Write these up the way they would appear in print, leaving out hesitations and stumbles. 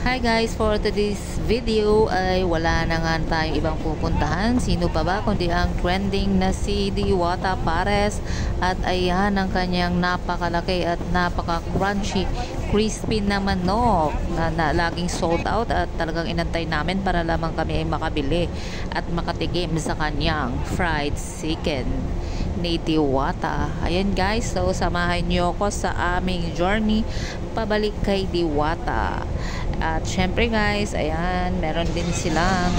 Hi guys, for today's video ay wala na nga tayong ibang pupuntahan. Sino pa ba kundi ang trending na si Diwata Pares. At ayan ang kanyang napakalaki at napaka-crunchy, crispy na manok na laging sold out at talagang inantay namin para lamang kami ay makabili at makatikim sa kanyang fried chicken ni Diwata. Ayan guys, so samahan nyo ko sa aming journey pabalik kay Diwata. At syempre guys, ayan, meron din silang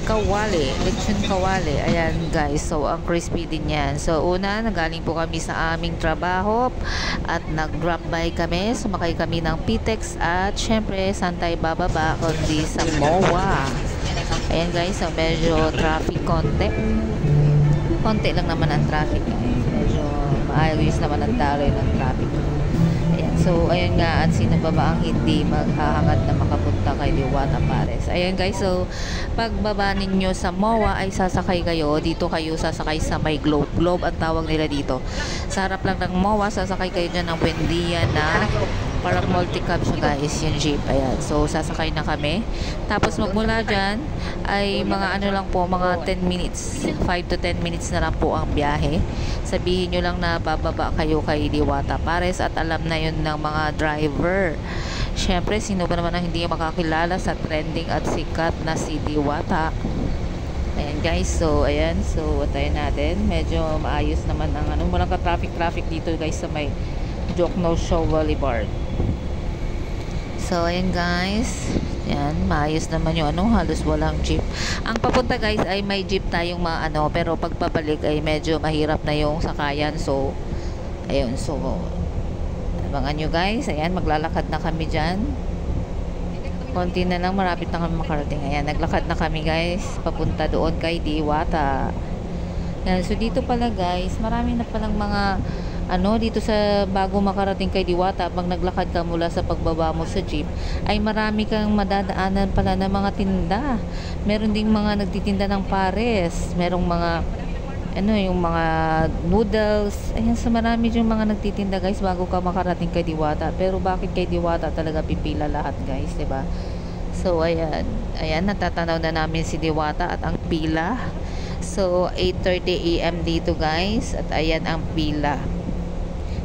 kawali, lechon kawali. Ayan guys, so ang crispy din yan. So una, nagaling po kami sa aming trabaho at nag-drop by kami, sumakay kami ng PTEX at syempre saan tayo bababa kundi sa MOA. Ayan guys, so medyo traffic konti lang naman ang traffic guys. Medyo maayos naman ang daloy ng traffic. Ayan, so ayun nga, at sino ba ang hindi maghahangad na makapunta kay Diwata Pares. Ayan guys, so pagbaba ninyo sa MOA ay sasakay kayo, dito kayo sasakay sa may Globe ang tawag nila dito. Sa harap lang ng MOA, sasakay kayo dyan ng Buendia na parang multi-cab siya guys, yung jeep. Ayan, so sasakay na kami. Tapos magmula dyan ay mga ano lang po, mga 10 minutes, 5 to 10 minutes na lang po ang biyahe. Sabihin nyo lang na bababa kayo kay Diwata Pares at alam na yun ng mga driver. Syempre, sino ba naman ang hindi makakilala sa trending at sikat na si Diwata. Ayan guys, so ayan, so atayin natin. Medyo maayos naman ang ano, walang ka-traffic dito guys sa may Jokno Show Boulevard. So ayan guys, yan, maayos naman yung ano, halos walang jeep. Ang papunta guys ay may jeep tayong mga ano, pero pagpabalik ay medyo mahirap na yung sakayan. So ayun, so abangan nyo guys. Ayan, maglalakad na kami dyan, konti na lang, marapit na kami makarating. Ayan, naglakad na kami guys papunta doon kay Diwata. Ayan, so dito pala guys, marami na palang mga ano, dito sa bago makarating kay Diwata, pag naglakad ka mula sa pagbaba mo sa jeep, ay marami kang madadaanan pala ng mga tinda. Meron ding mga nagtitinda ng pares, merong mga ano, yung mga noodles. Ayan, so marami yung mga nagtitinda guys bago ka makarating kay Diwata. Pero bakit kay Diwata talaga pipila lahat guys, 'di ba? So ayan, natatanaw na namin si Diwata at ang pila. So 8:30 AM dito guys, at ayan ang pila.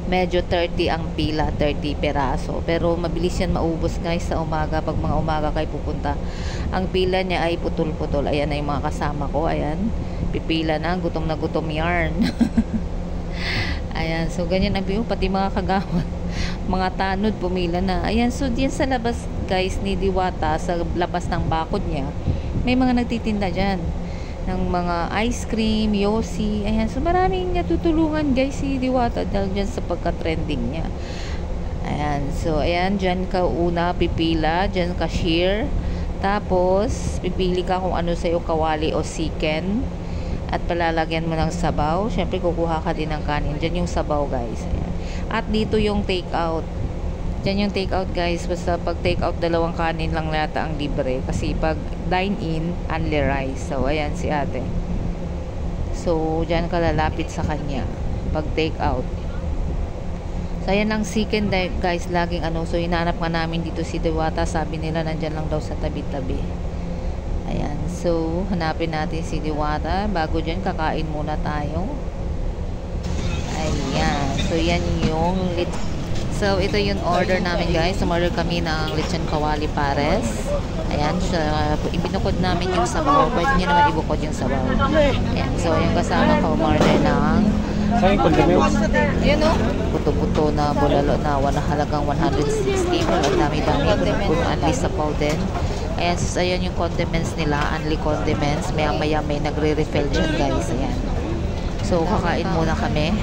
Medyo 30 ang pila, 30 peraso. Pero mabilis yan maubos guys sa umaga. Pag mga umaga kayo pupunta, ang pila niya ay putol-putol. Ayan na yung mga kasama ko. Ayan, pipila na gutom yarn. Ayan, so ganyan ang view. Pati mga kagawad, mga tanod pumila na. Ayan, so diyan sa labas guys ni Diwata, sa labas ng bakod niya, may mga nagtitinda dyan ng mga ice cream, yosi. Ayan, so maraming natutulungan guys si Diwata dahil dyan sa pagka-trending niya. Ayan, so ayan, dyan ka una pipila, dyan cashier, tapos pipili ka kung ano sa'yo, kawali o chicken, at palalagyan mo ng sabaw. Syempre kukuha ka din ng kanin, dyan yung sabaw guys. Ayan. At dito yung take out, dyan yung take out guys. Basta pag take out, dalawang kanin lang yata ang libre, kasi pag dine in, only rice. So ayan si ate, so dyan ka lalapit sa kanya pag take out. So ayan ang chicken guys, laging ano. So hinanap nga namin dito si Diwata, sabi nila nandyan lang daw sa tabi-tabi. Ayan, so hanapin natin si Diwata. Bago dyan, kakain muna tayo. Ayan, so yan yung so ito yung order namin guys. Umorder kami ng lechon kawali pares. Ayan, so ibinukod namin yung sabaw. Pwede nyo naman ibukod yung sabaw. Ayan, so yung kasama ko umorder ng yun o, puto-puto na bulalo na halagang 160. Ang dami-dami, kung unli sabaw din. Ayan, so ayan yung condiments nila, unli condiments. Maya-maya may nagre-refill dyan guys. Ayan, so kakain muna kami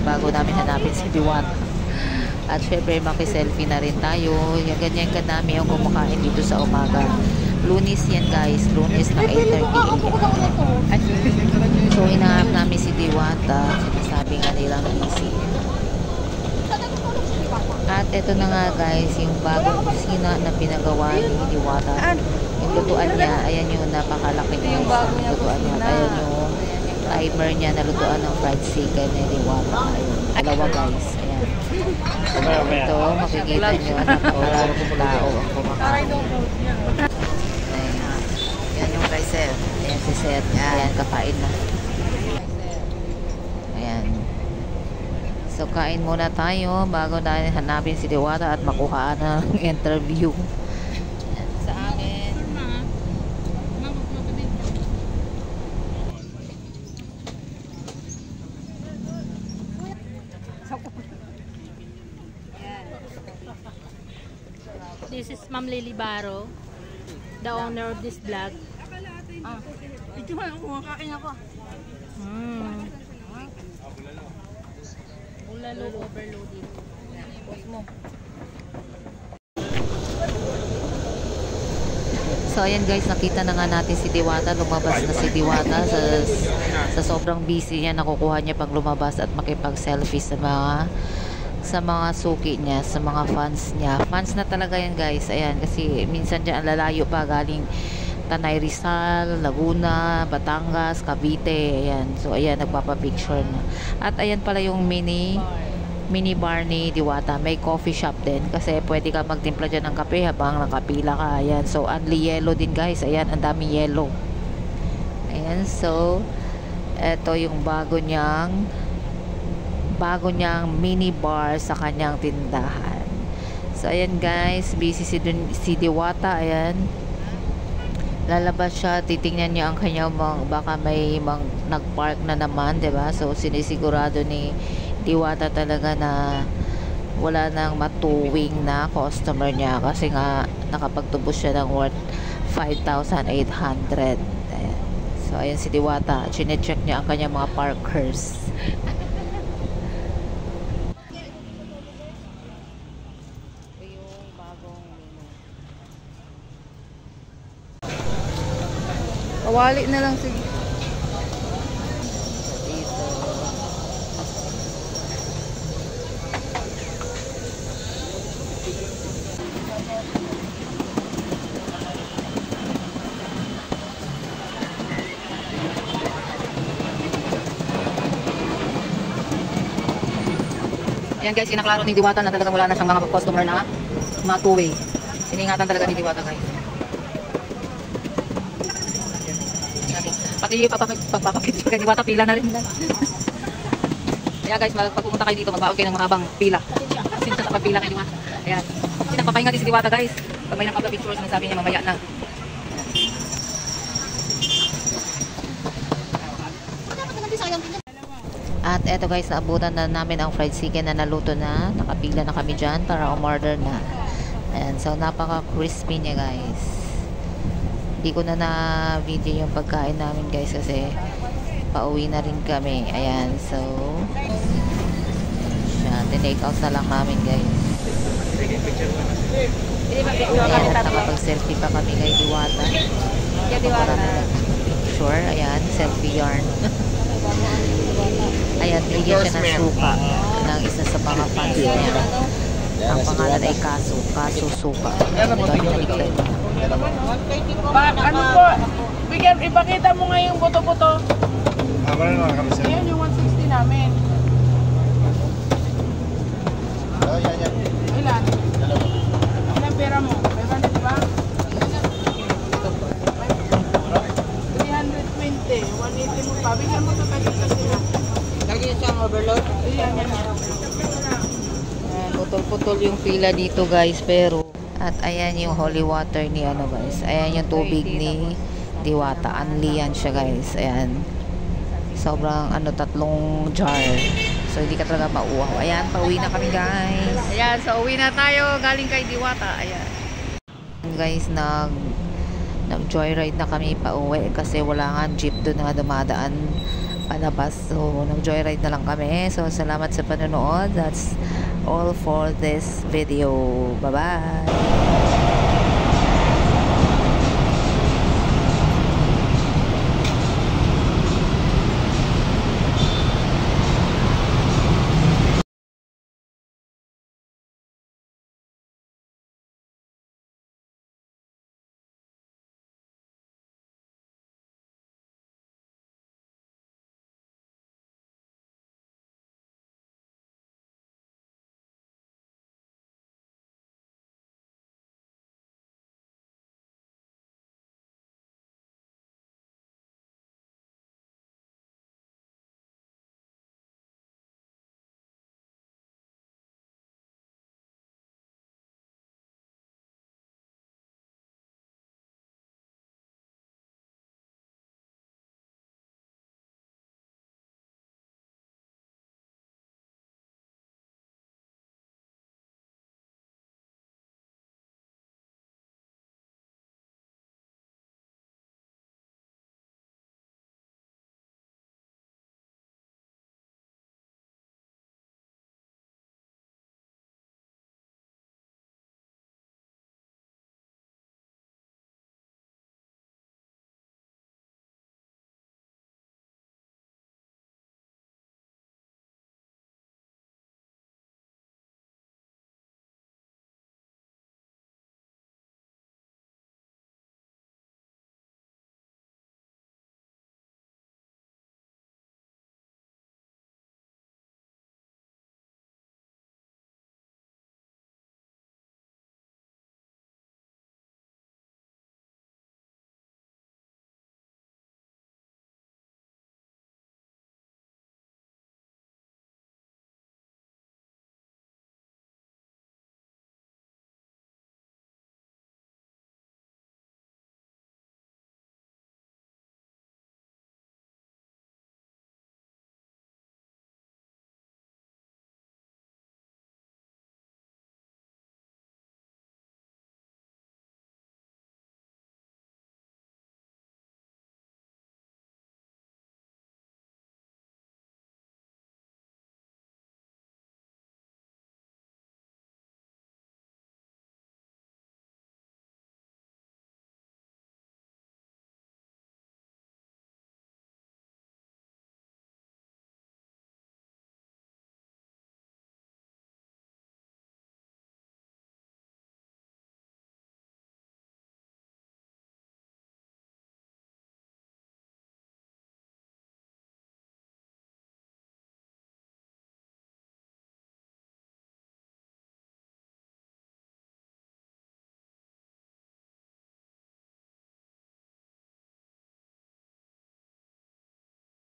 bago namin hanapin si Diwata. At syempre makiselfie na rin tayo. Yung ganyan kadami ang kumakain dito sa umaga. Lunes yan guys, Lunes ng 8:30 AM. So hinahanap namin si Diwata, sinasabi nga nilang busy. At ito na nga guys, yung bagong kusina na pinagawa ni Diwata. Yung lutuan niya, ayan yung napakalaki niya yung lutuan niya. Ayan yung timer niya na lutuan ng fried chicken ni Diwata. Ayun, dalawa guys, ayan. Ito, makikita nyo, napakaraming tao ang kumakain. Ayan. Yan yung kay Sir. Ayan si Sir. Ayan, kakain na. Ayan. So, kain muna tayo bago na hanapin si Diwata at makuha na ng interview. Ayan, sa amin. This is Ma'am Lily Baro, the owner of this vlog. Ito nga, kumakain ako. Ulalo overloaded. So ayan guys, nakita na nga natin si Diwata. Lumabas na si Diwata sa sobrang busy niya. Nakukuha niya pag lumabas at makipag-selfie sa mga suki niya, sa mga fans niya. Fans na talaga yan guys. Ayan, kasi minsan dyan lalayo pa galing Tanay Rizal, Laguna, Batangas, Cavite. Ayan. So ayan, nagpapapicture na. At ayan pala yung mini bar ni Diwata. May coffee shop din kasi pwede ka magtimpla dyan ng kape habang nakapila ka. Ayan. So only yellow din guys. Ayan, ang dami yellow. Ayan. So eto yung bago niyang mini bar sa kanyang tindahan. So ayan guys, busy si Diwata. Ayan, lalabas siya, titingnan niya ang kanyang baka may nagpark na naman, 'di ba? So sinisigurado ni Diwata talaga na wala nang matuwing na customer niya kasi nga nakapagtubos siya ng worth 5,800. Ayan. So ayan si Diwata, chine-check niya ang kanyang mga parkers. Kawali na lang sige. Dito. Ayan guys, kinaklaro ni Diwata na talagang wala na siyang mga customer na two-way. Siningatan talaga ni Diwata guys. Pati pagpapakit kay Diwata, pila na rin. Kaya guys, pag pumunta kayo dito, magbaon kayo ng mahabang pila. Since sa pagpila kay Diwata. Ayan. Kasi nagpapahinga din si Diwata guys. Pag may nakapag-picture, sinasabi niya mamaya na. At eto guys, naabutan na namin ang fried chicken na naluto na. Nakapila na kami dyan para umorder na. Ayan, so napaka-crispy niya guys. Hindi ko na na-video yung pagkain namin guys kasi pauwi na rin kami. Ayan, so siya, tinake out na lang namin guys. Ayan, at nakapag-selfie pa kami kay Diwata. Picture, ayan, selfie yarn. Ayan, bigyan siya ng suka ng isa sa mga fans niya. Ang pangalan ay Kaso Suka. Ito, hinaligtay mo. Ano po? Bigyan, ipakita mo nga yung buto-buto. Wala na kami sir. Ayan yung 160 namin. Yan. Ilan? Ilan pera mo? 500 ba? 320. 180 mo pa. Bigyan mo ito tayo sa sila. Lagi siyang overload. Ayan. Putol-putol yung pila dito guys, pero at ayan yung holy water ni ano guys. Ayan yung tubig ni Diwata. Unli yan siya guys. Ayan. Sobrang 3 jar. So hindi ka talaga mauwaw. Ayan, pauwi na kami guys. Ayan, so uwi na tayo. Galing kay Diwata. Ayan. Guys, nag-joyride na kami pauwi kasi wala nga jeep doon na dumadaan palabas. So nag-joyride na lang kami. So salamat sa panonood. That's all for this video. Bye-bye!